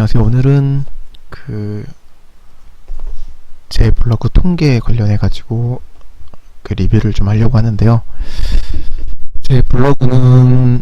안녕하세요. 오늘은 제 블로그 통계 관련해 가지고 리뷰를 좀 하려고 하는데요. 제 블로그는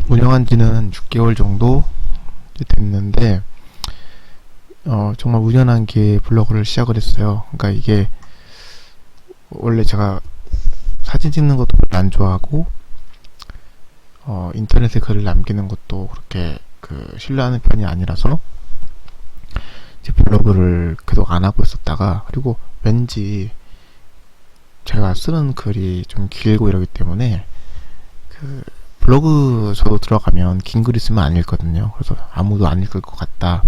운영한 지는 6개월 정도 됐는데 정말 우연하게 블로그를 시작을 했어요. 그러니까 이게 원래 제가 사진 찍는 것도 별로 안 좋아하고 인터넷에 글을 남기는 것도 그렇게 신뢰하는 편이 아니라서 제 블로그를 계속 안 하고 있었다가, 그리고 왠지 제가 쓰는 글이 좀 길고 이러기 때문에 블로그 저도 들어가면 긴 글 있으면 안 읽거든요. 그래서 아무도 안 읽을 것 같다.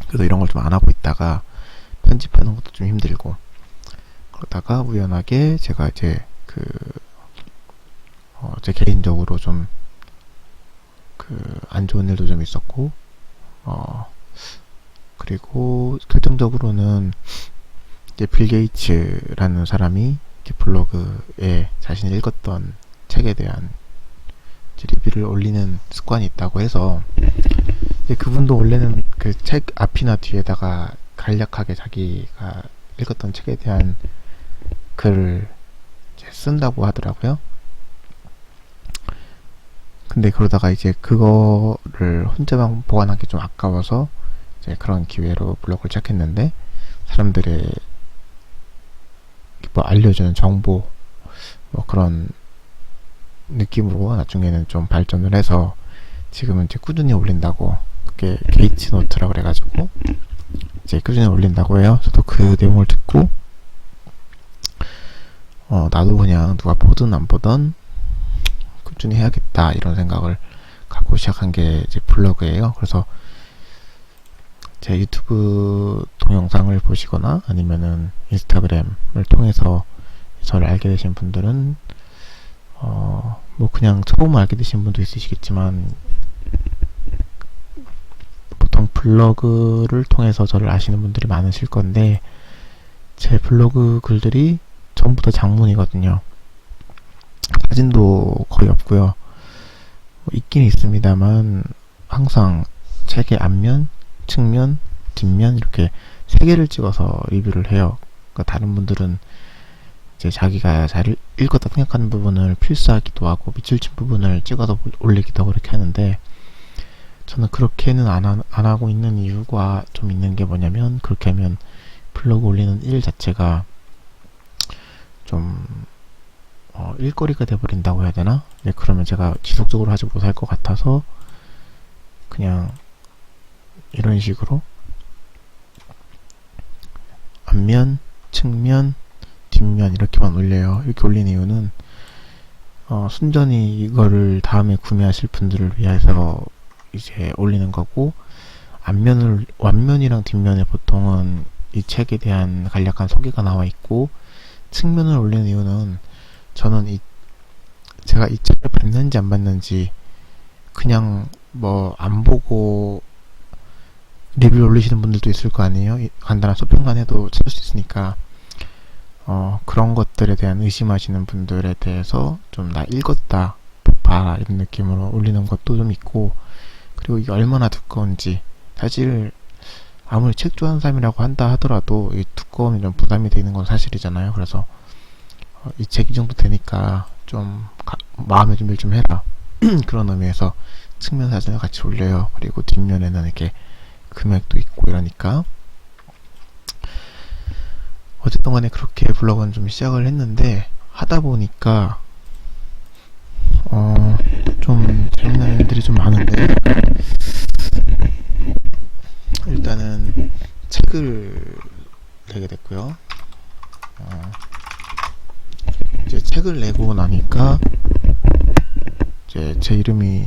그래서 이런 걸 좀 안 하고 있다가 편집하는 것도 좀 힘들고, 그러다가 우연하게 제가 이제 제 개인적으로 좀 안 좋은 일도 좀 있었고, 그리고 결정적으로는 이제 빌 게이츠라는 사람이 이제 블로그에 자신이 읽었던 책에 대한 리뷰를 올리는 습관이 있다고 해서, 이제 그분도 원래는 그 책 앞이나 뒤에다가 간략하게 자기가 읽었던 책에 대한 글을 이제 쓴다고 하더라고요. 근데 그러다가 이제 그거를 혼자만 보관하기 좀 아까워서 이제 그런 기회로 블로그를 시작했는데, 사람들의 뭐 알려주는 정보 뭐 그런 느낌으로 나중에는 좀 발전을 해서 지금은 이제 꾸준히 올린다고, 그게 게이츠 노트라고 그래가지고 이제 꾸준히 올린다고 해요. 저도 그 내용을 듣고 나도 그냥 누가 보든 안 보든 꾸준히 해야겠다 이런 생각을 갖고 시작한 게 이제 블로그예요. 그래서 제 유튜브 동영상을 보시거나 아니면은 인스타그램을 통해서 저를 알게 되신 분들은 뭐 그냥 처음 알게 되신 분도 있으시겠지만, 보통 블로그를 통해서 저를 아시는 분들이 많으실 건데, 제 블로그 글들이 전부 다 장문이거든요. 사진도 거의 없고요. 뭐 있긴 있습니다만 항상 책의 앞면, 측면, 뒷면 이렇게 3개를 찍어서 리뷰를 해요. 그러니까 다른 분들은 이제 자기가 잘 읽었다 생각하는 부분을 필수하기도 하고 밑줄 친 부분을 찍어서 올리기도 하고 그렇게 하는데, 저는 그렇게는 안 하고 있는 이유가 좀 있는 게 뭐냐면, 그렇게 하면 블로그 올리는 일 자체가 좀 일거리가 돼버린다고 해야 되나? 네, 그러면 제가 지속적으로 하지 못할 것 같아서 그냥 이런 식으로 앞면, 측면, 뒷면 이렇게만 올려요. 이렇게 올린 이유는 순전히 이거를 다음에 구매하실 분들을 위해서 이제 올리는 거고, 앞면이랑 뒷면에 보통은 이 책에 대한 간략한 소개가 나와 있고, 측면을 올리는 이유는 저는 제가 이 책을 봤는지 안 봤는지 그냥 뭐 안 보고 리뷰를 올리시는 분들도 있을 거 아니에요. 간단한 소평만 해도 찾을 수 있으니까 그런 것들에 대한 의심하시는 분들에 대해서 좀 나 읽었다 봐라 이런 느낌으로 올리는 것도 좀 있고, 그리고 이게 얼마나 두꺼운지, 사실 아무리 책 좋아하는 사람이라고 한다 하더라도 이 두꺼움이 좀 부담이 되는 건 사실이잖아요. 그래서 이 책 이 정도 되니까 좀 마음의 준비를 좀 해라 그런 의미에서 측면 사진을 같이 올려요. 그리고 뒷면에는 이렇게 금액도 있고 이러니까. 어쨌든 간에 그렇게 블로그는 좀 시작을 했는데, 하다 보니까 좀 재미난 일들이 좀 많은데, 일단은 책을 내게 됐고요. 이제 책을 내고 나니까 이제 제 이름이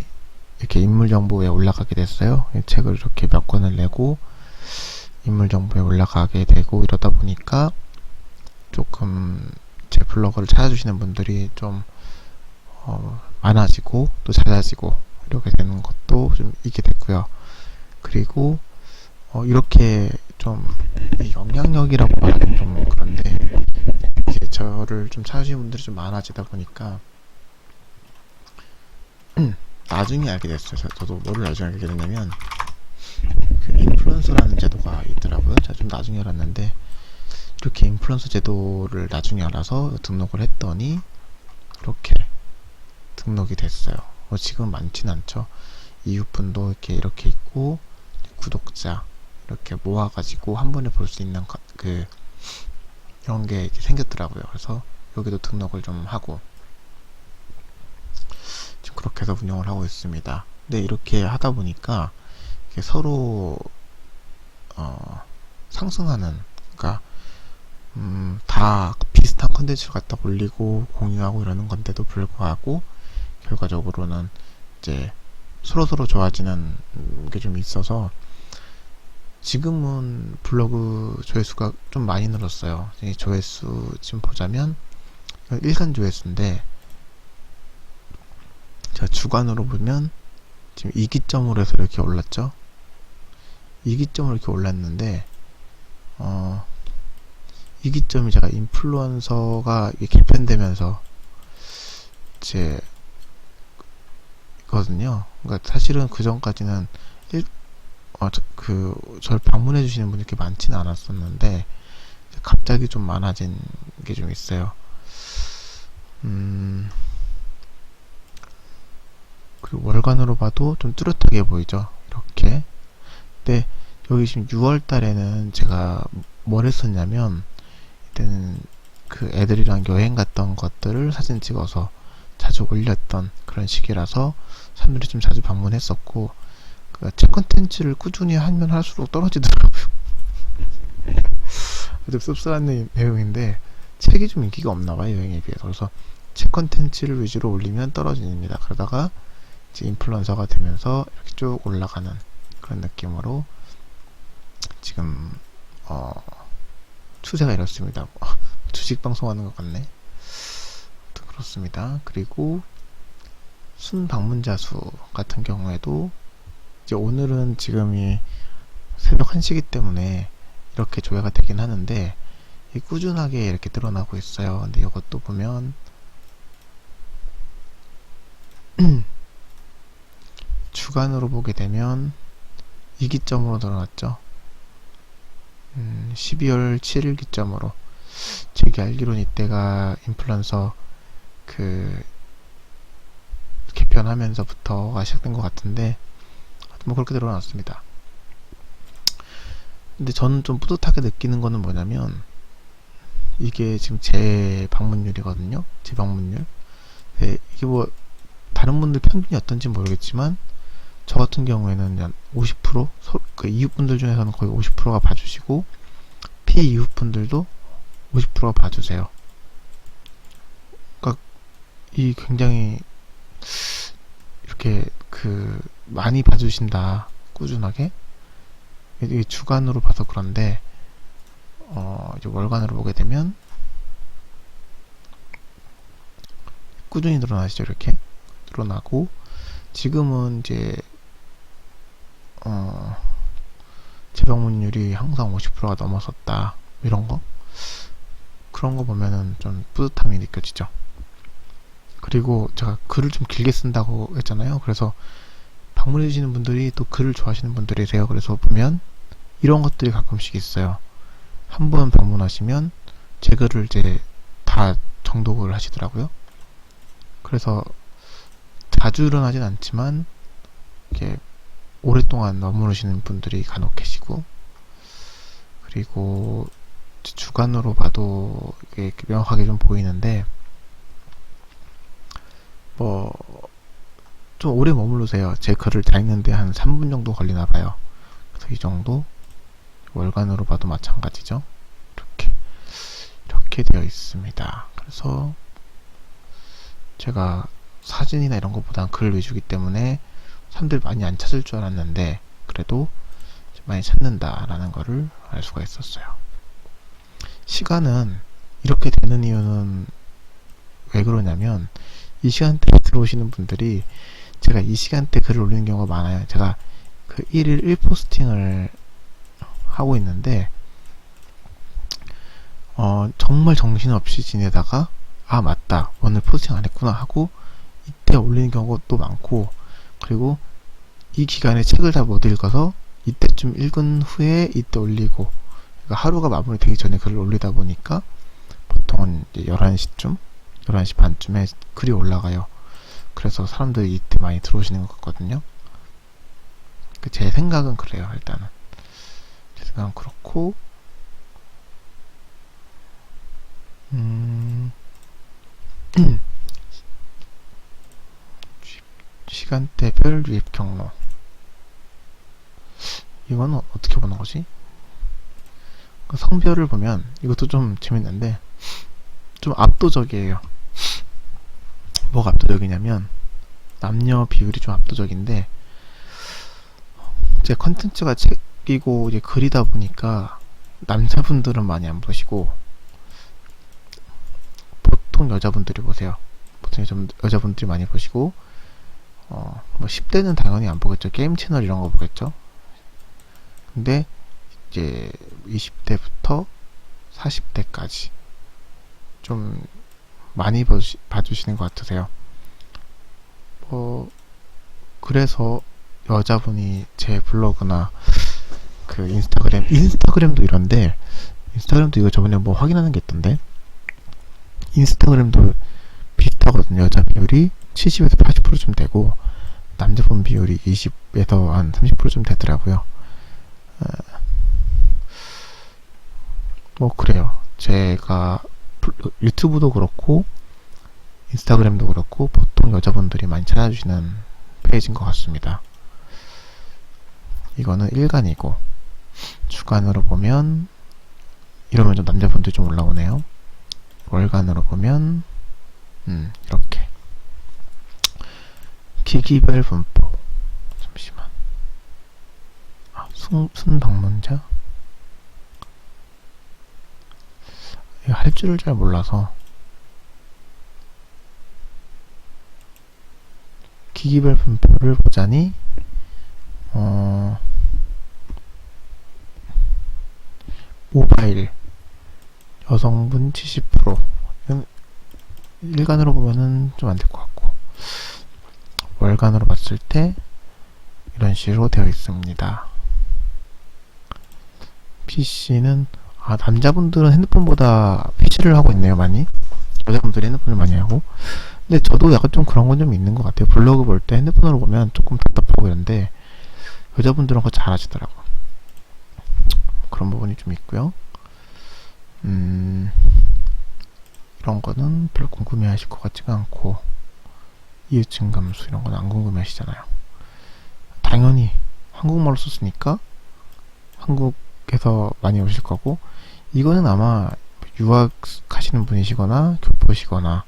이렇게 인물 정보에 올라가게 됐어요. 책을 이렇게 몇 권을 내고 인물 정보에 올라가게 되고, 이러다 보니까 조금 제 블로그를 찾아주시는 분들이 좀 많아지고 또 잦아지고 이렇게 되는 것도 좀 있게 됐고요. 그리고 이렇게 좀 영향력이라고 말하기는 좀 그런데, 이제 저를 좀 찾으시는 분들이 좀 많아지다 보니까 나중에 알게 됐어요. 저도 뭐를 나중에 알게 됐냐면, 인플루언서라는 제도가 있더라고요. 제가 좀 나중에 알았는데, 이렇게 인플루언서 제도를 나중에 알아서 등록을 했더니 이렇게 등록이 됐어요. 지금 많진 않죠. 이웃분도 이렇게 있고, 구독자 이렇게 모아가지고 한 번에 볼 수 있는 이런 게 이렇게 생겼더라고요. 그래서 여기도 등록을 좀 하고 지금 그렇게 해서 운영을 하고 있습니다. 근데 이렇게 하다 보니까 이렇게 서로 상승하는, 그러니까 다 비슷한 컨텐츠를 갖다 올리고 공유하고 이러는 건데도 불구하고 결과적으로는 이제 서로서로 좋아지는 게 좀 있어서 지금은 블로그 조회수가 좀 많이 늘었어요. 이 조회수 지금 보자면 일간 조회수인데 제가 주간으로 보면 지금 이기점으로 해서 이렇게 올랐죠. 이기점으로 이렇게 올랐는데 이기점이 제가 인플루언서가 개편되면서 제 거든요. 그러니까 사실은 그 전까지는 저를 방문해 주시는 분이 이렇게 많지는 않았었는데 갑자기 좀 많아진 게 좀 있어요. 그리고 월간으로 봐도 좀 뚜렷하게 보이죠. 이렇게. 근데 여기 지금 6월 달에는 제가 뭘 했었냐면, 이때는 그 애들이랑 여행 갔던 것들을 사진 찍어서 자주 올렸던 그런 시기라서 사람들이 좀 자주 방문했었고, 책 컨텐츠를 꾸준히 하면 할수록 떨어지더라고요. 아주 씁쓸한 내용인데 책이 좀 인기가 없나봐요, 여행에 비해서. 그래서 책 컨텐츠를 위주로 올리면 떨어집니다. 그러다가 이제 인플루언서가 되면서 이렇게 쭉 올라가는 그런 느낌으로 지금 추세가 이렇습니다. 주식 방송하는 것 같네. 그렇습니다. 그리고 순 방문자 수 같은 경우에도 이제 오늘은 지금이 새벽 1시기 때문에 이렇게 조회가 되긴 하는데 꾸준하게 이렇게 늘어나고 있어요. 근데 이것도 보면 주간으로 보게 되면 이기점으로 늘어났죠. 12월 7일 기점으로. 제가 알기로는 이때가 인플루언서 개편하면서부터가 시작된 것 같은데 뭐 그렇게 늘어났습니다. 근데 저는 좀 뿌듯하게 느끼는 거는 뭐냐면, 이게 지금 제 방문율이거든요. 제 방문율. 네, 이게 뭐 다른 분들 평균이 어떤지 모르겠지만 저 같은 경우에는 한 50%? 그 이웃분들 중에서는 거의 50%가 봐주시고 피이웃분들도 50%가 봐주세요. 그러니까 이 굉장히 이렇게 많이 봐주신다, 꾸준하게. 이게 주간으로 봐서 그런데 이제 월간으로 보게 되면 꾸준히 늘어나시죠. 이렇게 늘어나고 지금은 이제 재방문율이 항상 50%가 넘었었다, 이런 거, 그런 거 보면은 좀 뿌듯함이 느껴지죠. 그리고 제가 글을 좀 길게 쓴다고 했잖아요. 그래서 방문해 주시는 분들이 또 글을 좋아하시는 분들이세요. 그래서 보면 이런 것들이 가끔씩 있어요. 한 번 방문하시면 제 글을 이제 다 정독을 하시더라고요. 그래서 자주 일어나진 않지만 이렇게 오랫동안 머무르시는 분들이 간혹 계시고, 그리고 주간으로 봐도 이게 명확하게 좀 보이는데 뭐 좀 오래 머무르세요. 제 글을 다 읽는데 한 3분 정도 걸리나 봐요. 그래서 이 정도. 월간으로 봐도 마찬가지죠. 이렇게 되어 있습니다. 그래서 제가 사진이나 이런 것보다는 글 위주이기 때문에 사람들이 많이 안 찾을 줄 알았는데 그래도 많이 찾는다라는 거를 알 수가 있었어요. 시간은 이렇게 되는 이유는 왜 그러냐면, 이 시간대에 들어오시는 분들이 제가 이 시간대 글을 올리는 경우가 많아요. 제가 그 1일 1포스팅을 하고 있는데 정말 정신없이 지내다가 맞다, 오늘 포스팅 안 했구나 하고 이때 올리는 경우가 또 많고, 그리고 이 기간에 책을 다 못 읽어서 이때쯤 읽은 후에 이때 올리고, 그러니까 하루가 마무리되기 전에 글을 올리다 보니까 보통은 이제 11시쯤, 11시 반쯤에 글이 올라가요. 그래서 사람들이 이때 많이 들어오시는 것 같거든요. 제 생각은 그래요. 일단은 제 생각은 그렇고, 시간대별 유입 경로, 이거는 어떻게 보는 거지? 성별을 보면 이것도 좀 재밌는데 좀 압도적이에요. 뭐가 압도적이냐면 남녀 비율이 좀 압도적인데, 제 컨텐츠가 책이고 이제 글이다 보니까 남자분들은 많이 안 보시고 보통 여자분들이 보세요. 보통 여자분들이 많이 보시고, 뭐 10대는 당연히 안 보겠죠. 게임 채널 이런 거 보겠죠. 근데 이제 20대부터 40대까지 좀 많이 봐주시는 것 같으세요. 그래서 여자분이 제 블로그나 그 인스타그램도 이런데, 인스타그램도 이거 저번에 뭐 확인하는 게 있던데, 인스타그램도 비슷하거든요. 여자 비율이 70에서 80%쯤 되고 남자분 비율이 20에서 한 30%쯤 되더라고요. 뭐 그래요. 제가 유튜브도 그렇고 인스타그램도 그렇고 보통 여자분들이 많이 찾아주시는 페이지인 것 같습니다. 이거는 일간이고, 주간으로 보면 이러면 좀 남자분들이 좀 올라오네요. 월간으로 보면 이렇게 기기별 분포, 잠시만, 순방문자, 이거 할 줄을 잘 몰라서, 기기별 분포를 보자니 모바일 여성분 70%, 이건 일간으로 보면은 좀 안 될 것 같고, 월간으로 봤을 때 이런 식으로 되어 있습니다. PC는 남자분들은 핸드폰보다 PC를 하고 있네요. 많이. 여자분들이 핸드폰을 많이 하고. 근데 저도 약간 좀 그런 건 좀 있는 것 같아요. 블로그 볼 때 핸드폰으로 보면 조금 답답하고 이런데 여자분들은 그거 잘 하시더라고. 그런 부분이 좀 있고요. 이런 거는 별로 궁금해 하실 것 같지가 않고, 이해증 감수 이런 건 안 궁금해 하시잖아요. 당연히 한국말로 썼으니까 한국에서 많이 오실 거고, 이거는 아마 유학하시는 분이시거나 교포시거나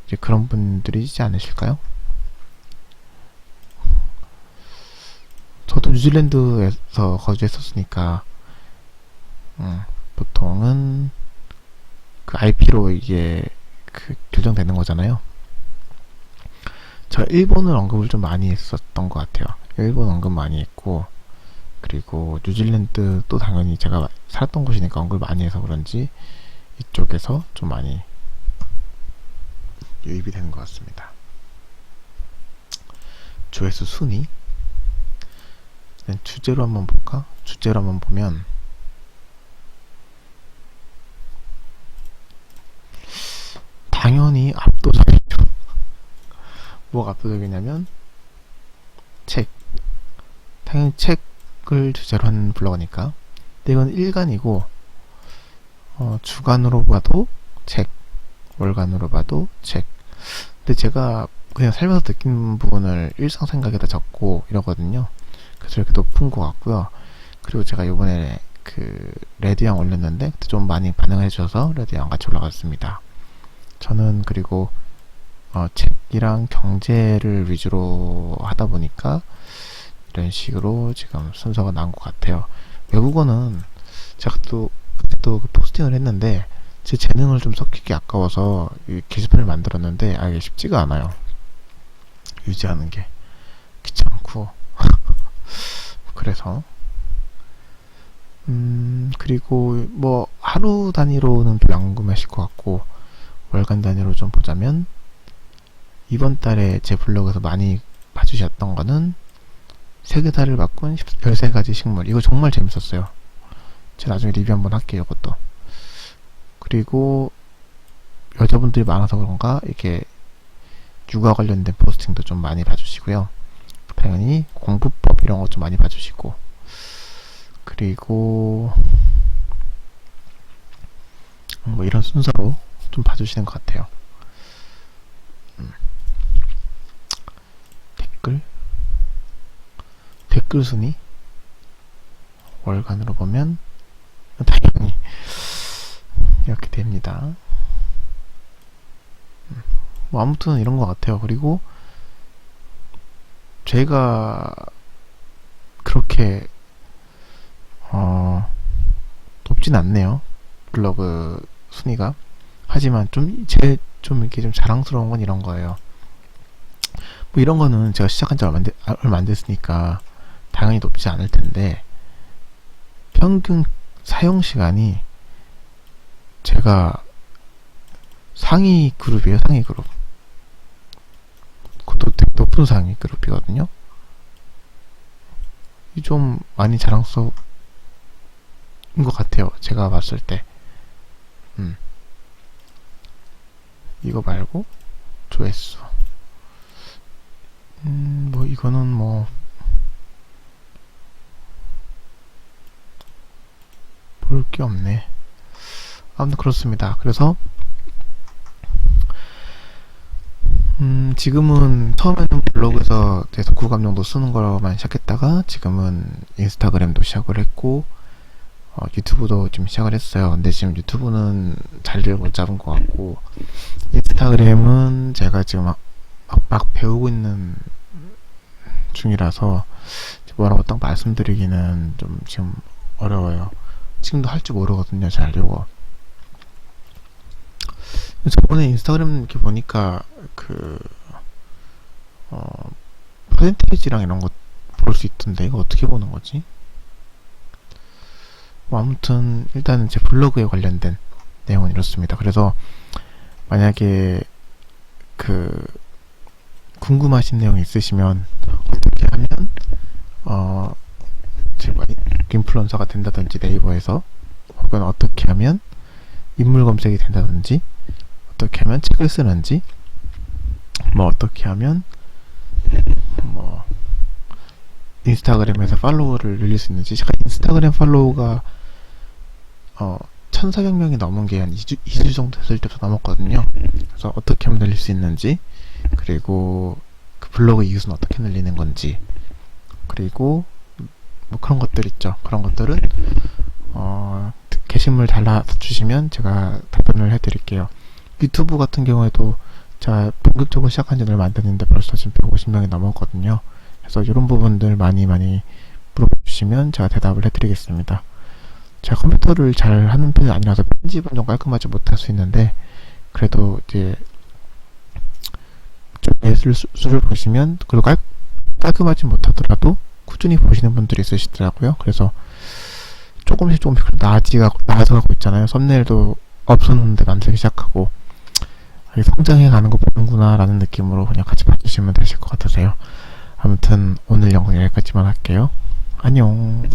이제 그런 분들이지 않으실까요? 저도 뉴질랜드에서 거주했었으니까 보통은 그 IP로 이게 결정되는 거잖아요. 저 일본을 언급을 좀 많이 했었던 것 같아요. 일본 언급 많이 했고, 그리고 뉴질랜드도 당연히 제가 살았던 곳이니까 언급을 많이 해서 그런지 이쪽에서 좀 많이 유입이 되는 것 같습니다. 조회수 순위, 주제로 한번 볼까? 주제로 한번 보면 당연히 압도적이죠. 뭐가 압도적이냐면 책, 당연히 책을 주제로 한 블로거니까. 근데 이건 일간이고, 주간으로 봐도 책, 월간으로 봐도 책. 근데 제가 그냥 살면서 느낀 부분을 일상 생각에다 적고 이러거든요. 그래서 이렇게 높은 것 같고요. 그리고 제가 요번에 레드양 올렸는데 그때 좀 많이 반응을 해주셔서 레드양 같이 올라갔습니다. 저는 그리고 책이랑 경제를 위주로 하다 보니까 이런 식으로 지금 순서가 나온 것 같아요. 외국어는 제가 또 포스팅을 했는데 제 재능을 좀 섞이기 아까워서 이 게시판을 만들었는데 이게 쉽지가 않아요. 유지하는 게 귀찮고 그래서 그리고 뭐 하루 단위로는 별로 안 궁금하실 것 같고, 월간 단위로 좀 보자면 이번 달에 제 블로그에서 많이 봐주셨던 거는 세계사를 바꾼 13가지 식물. 이거 정말 재밌었어요. 제가 나중에 리뷰 한번 할게요, 이것도. 그리고 여자분들이 많아서 그런가 이게 육아 관련된 포스팅도 좀 많이 봐주시고요. 당연히 공부법 이런 거 좀 많이 봐주시고, 그리고 뭐 이런 순서로 좀 봐주시는 것 같아요. 댓글 순위 월간으로 보면 당연히 이렇게 됩니다. 뭐 아무튼 이런 것 같아요. 그리고 제가 그렇게 높진 않네요, 블로그 순위가. 하지만 좀 이렇게 좀 자랑스러운 건 이런 거예요. 뭐 이런 거는 제가 시작한 지 얼마 안 됐으니까 당연히 높지 않을 텐데, 평균 사용 시간이 제가 상위 그룹이에요. 상위 그룹. 그것도 되게 높은 상위 그룹이거든요. 이 좀 많이 자랑스러운 것 같아요, 제가 봤을 때. 이거 말고 조회수. 뭐 이거는 뭐 볼 게 없네. 아무튼 그렇습니다. 그래서 지금은 처음에는 블로그에서 독후감 정도 쓰는 거만 시작했다가 지금은 인스타그램도 시작을 했고, 유튜브도 좀 시작을 했어요. 근데 지금 유튜브는 자리를 못 잡은 것 같고, 인스타그램은 제가 지금 막 배우고 있는 중이라서 뭐라고 딱 말씀드리기는 좀 지금 어려워요. 지금도 할 줄 모르거든요, 잘 이거. 저번에 인스타그램 이렇게 보니까 퍼센테이지랑 이런 거 볼 수 있던데 이거 어떻게 보는 거지? 뭐 아무튼 일단은 제 블로그에 관련된 내용은 이렇습니다. 그래서 만약에 궁금하신 내용 있으시면 어떻게 하면 제가 인플루언서가 된다든지, 네이버에서, 혹은 어떻게 하면 인물 검색이 된다든지, 어떻게 하면 책을 쓰는지, 뭐 어떻게 하면 뭐 인스타그램에서 팔로워를 늘릴 수 있는지. 제가 인스타그램 팔로우가 1400명이 넘은 게 한 2주 정도 됐을 때부터 넘었거든요. 그래서 어떻게 하면 늘릴 수 있는지, 그리고 그 블로그 이웃은 어떻게 늘리는 건지, 그리고 뭐 그런 것들 있죠. 그런 것들은 게시물 달아주시면 제가 답변을 해드릴게요. 유튜브 같은 경우에도 제가 본격적으로 시작한 지는 얼마 안 됐는데 벌써 지금 150명이 넘었거든요. 그래서 이런 부분들 많이 물어보시면 제가 대답을 해드리겠습니다. 제가 컴퓨터를 잘 하는 편이 아니라서 편집은 좀 깔끔하지 못할 수 있는데, 그래도 이제 예술수를 보시면 그리고 깔끔하지 못하더라도 꾸준히 보시는 분들이 있으시더라고요. 그래서 조금씩 나아져가고 있잖아요. 썸네일도 없었는데 만들기 시작하고, 성장해 가는 거 보는구나 라는 느낌으로 그냥 같이 봐주시면 되실 것 같으세요. 아무튼 오늘 영상 여기까지만 할게요. 안녕.